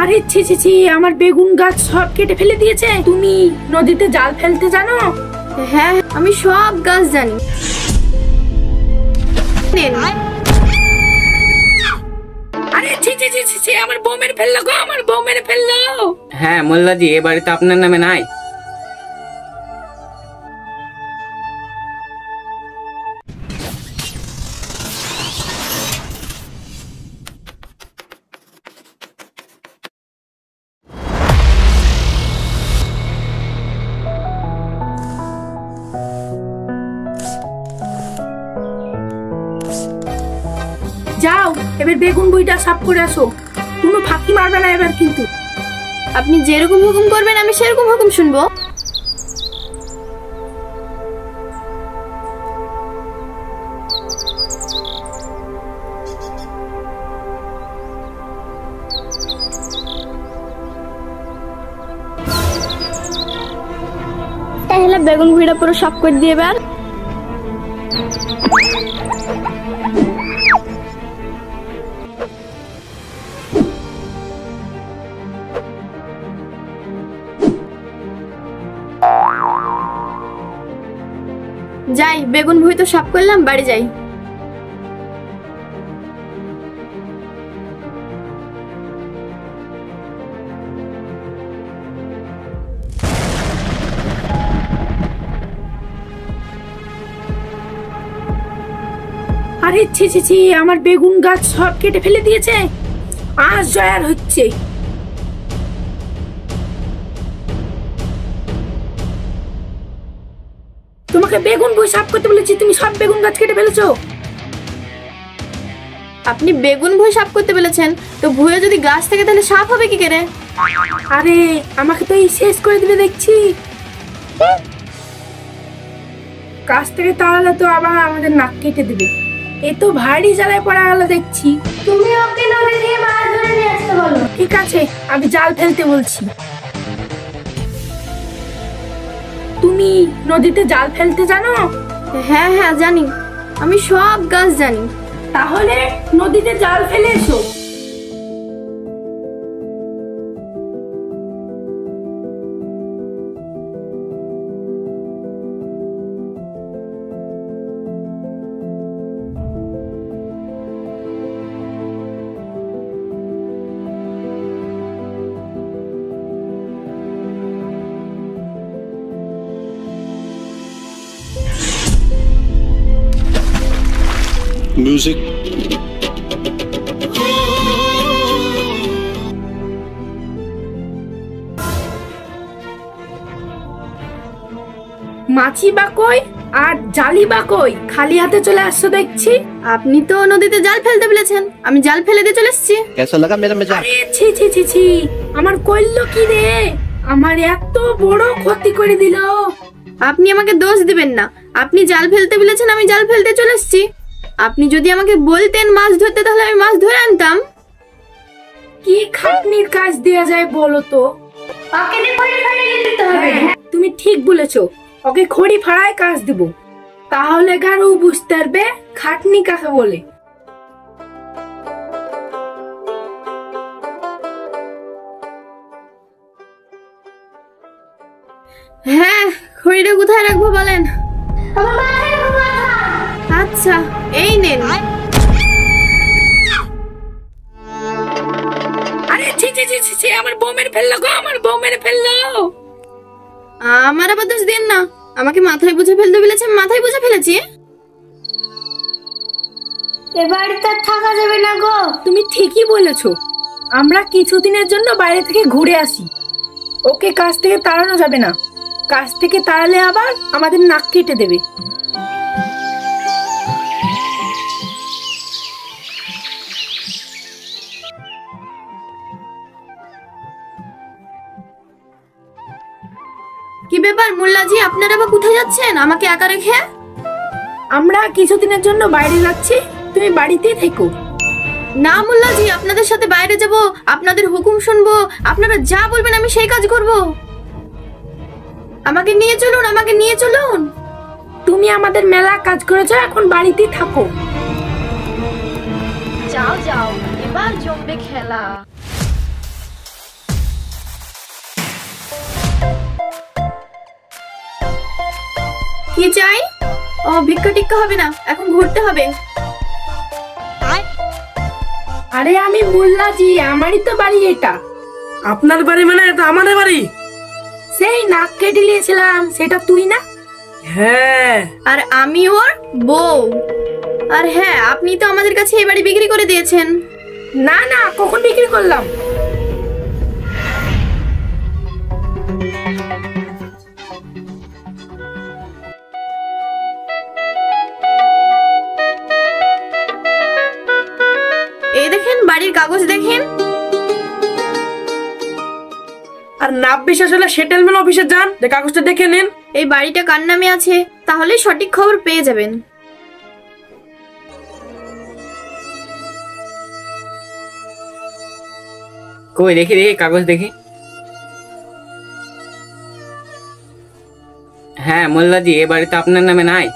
আরে ছি ছি ছি, আমার বেগুন গাছ সব কেটে ফেলে দিয়েছে। তুমি নদীতে জাল ফেলতে জানো? হ্যাঁ, আমি সব গাছ জানি। আরে ছি ছি ছি ছি, আমার বউ মেরে ফেললো গো, আমার বউ মেরে ফেললো। হ্যাঁ মোল্লাজি, এ বাড়ি তো আপনার নামে নাই। যাও এবার বেগুন বইটা সাফ করে আসো। কোনো ফাঁকি মারবে না এবার কিন্তু। আপনি যেরকম হুকুম করবেন আমি সেরকম হুকুম শুনবো। তাহলে বেগুন ভুঁড়িটা পুরো সাফ করে দিয়ে এবার। যাই, বেগুন ভুঁড়ি তো সাফ করলাম, বাড়ি যাই। আরে ছি ছি ছি, আমার বেগুন গাছ সব কেটে ফেলে দিয়েছে। আজ জয়ার হচ্ছে। তোমাকে বেগুন বই সাফ করতে বলেছি, তুমি সব বেগুন গাছ কেটে ফেলেছো। আপনি বেগুন ভুঁড়ি সাফ করতে বলেছেন, তো ভুঁড়ি যদি গাছ থেকে তাহলে সাফ হবে কি করে? আরে আমাকে তো এই শেষ করে দিবে দেখছি। গাছ থেকে তাহলে তো আবার আমাদের নাক কেটে দিবে। এ তো ভারী জ্বালায় পড়া গেল দেখছি। তুমি ওকে নদী থেকে মাছ ধরে নিয়ে আসতে বলো। ঠিক আছে, আমি জাল ফেলতে বলছি। তুমি নদীতে জাল ফেলতে জানো? হ্যাঁ হ্যাঁ জানি, আমি সব গাছ জানি। তাহলে নদীতে জাল ফেলে এসো। Music. মাছি বা কই আর জালি বা কই, খালি হাতে চলে আসছো দেখছি। আপনি তো নদীতে জাল ফেলতে বলেছেন, আমি জাল ফেলে দিয়ে চলে এসেছি। कैसा लगा मेरा मजाक? আরে ছি ছি ছি ছি, আমার কইলো কি রে? আমার এত বড় ক্ষতি করে দিল। আপনি আমাকে দোষ দিবেন না, আপনি জাল ফেলতে বলেছেন, আমি জাল ফেলতে চলে এসেছি। আপনি যদি আমাকে বলতেন মাছ ধরতে, তাহলে আমি মাছ ধরে আনতাম। কি খাটনির কাজ দেয়া যায় বলো তো? হ্যাঁ, তুমি ঠিক বলেছো, ওকে খড়ি ফাড়ায় কাজ দেব, তাহলে গারু বুঝতে পারবে খাটনি কাকে বলে। হ্যাঁ, খড়িটা কোথায় রাখবো বলেন? আচ্ছা, এই নেন। আরে ছি ছি ছি ছি, আমার বউ মেরে ফেললো গো, আমার বউ মেরে ফেললো। আমার আবার দোষ দেন না, আমাকে মাথায় বুঝে ফেলতে বলেছে, মাথায় বুঝে ফেলেছি। এবার তো থাকা যাবে না গো। তুমি ঠিকই বলেছো, আমরা কিছুদিনের জন্য বাইরে থেকে ঘুরে আসি। ওকে কাজ থেকে তাড়ানো যাবে না, কাজ থেকে তাড়ালে আবার আমাদের নাক কেটে দেবে। কি ব্যাপার মোল্লাজি, আপনারা আবার কোথায় যাচ্ছেন আমাকে একা রেখে? আমরা কিছুদিনের জন্য বাইরে যাচ্ছি, তুমি বাড়িতেই থেকো। না মোল্লাজি, আপনাদের সাথে বাইরে যাব, আপনাদের হুকুম শুনবো, আপনারা যা বলবেন আমি সেই কাজ করব। আমাকে নিয়ে চলুন, আমাকে নিয়ে চলুন। তুমি আমাদের মেলা কাজ করেছো, এখন বাড়িতেই থাকো। যাও যাও, এবার জমবে খেলা। কি চাই? ও ভিক্ষা টিক্কা হবে না, এখন ঘুরতে হবে। আরে আমি মোল্লাজি, আমারই তো বাড়ি এটা। আপনার বাড়ি মানে এটা আমাদের বাড়ি? সেই নাক কেটে নিয়েছিলাম, সেটা তুই না? হ্যাঁ। আর আমি ওর বউ। আর হ্যাঁ, আপনি তো আমাদের কাছে এই বাড়ি বিক্রি করে দিয়েছেন। না না, কখন বিক্রি করলাম? এই দেখেন বাড়ির কাগজ দেখেন। আর নাপ বিশ্বাস হলে সেটেলমেন্ট অফিসে যান, কাগজটা দেখে নিন। এই বাড়িটা কার নামে আছে তাহলে সঠিক খবর পেয়ে যাবেন। কই দেখি দেখি কাগজ দেখি। হ্যাঁ মোল্লাজি, এ বাড়িতে আপনার নামে নাই।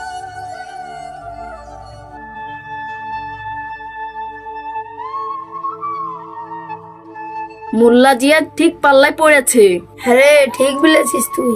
মোল্লা জিয়া ঠিক পাল্লায় পড়েছে। হ্যাঁ রে, ঠিক বলেছিস তুই।